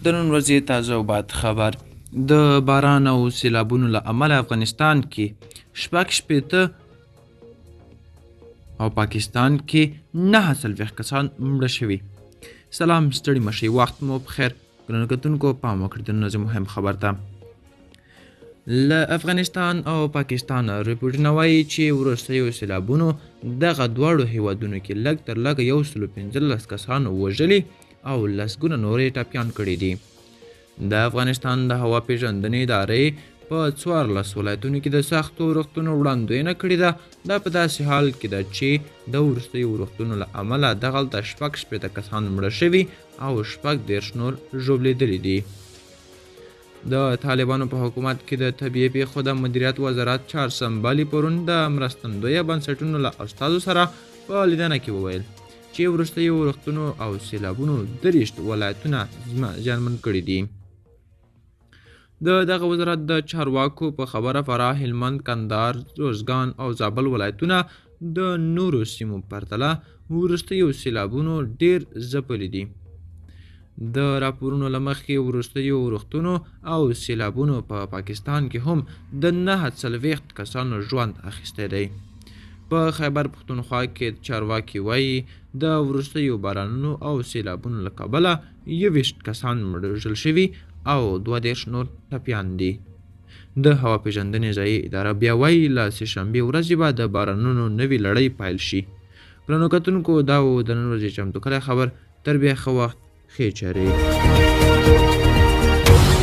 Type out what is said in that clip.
د نن ورځې تازه او باد خبر. د باران او سیلابونو له امله افغانستان کې شپېته او پاکستان کې 49 کسان مړه شوي. سلام، ستړي مشئ، وخت مو بخیر. ګرانو کتونکو، پام وکړئ د نن ورځې مهم خبر ته. له افغانستان او پاکستان رپورټونه وایي چې وروستیو سیلابونو دغه دواړو هیوادونو کې لږ تر لږه 115 کسان وژلي او لسګونه نورې ټپیان کړي دي. د افغانستان د هوا پیژندنې ادارې په 14 ولایتونو کې د سختو ورښتونو وړاندوینه کړې ده. دا په داسې حال کې ده چې د وروستیو ورښتونو له امله دغلته 16 کسان مړه شوي او 30 نور ژوبلېدلي دي. د طالبانو په حکومت کې د طبیعي پیښو د مدیریت وزارت چهارشنبه پرون د مرستندویه بنسټونو له استازو سره په لیدنه کې وویل چې وروستیو ورښتونو او سیلابونو 30 ولایتونه زیانمن کړي دي. دغه وزارت د چارواکو په خبره فراه، هلمند، کندهار، روزګان او زابل ولایتونه د نورو سیمو پرتله وروستیو سیلابونو ډیر ځپلي دي. د راپورونو له مخې وروستیو ورښتونو او سیلابونو په پاکستان کې هم د 49 کسانو ژوند اخیستی دی. په خیبر پښتونخوا کې چارواکي وایي د وروستیو بارانونو او سیلابونو له کبله 21 کسان وژل شوي او 32 نور ټپیان دي. د هوا پیژندنې ځایي اداره بیا وایي له سهشنبې ورځې به د بارانونو نوې لړۍ پیل شي. ګرانو کتونکو، دا و د نن ورځې چمتو کړی خبر. تر بیا ښه وخت، ښې چارې.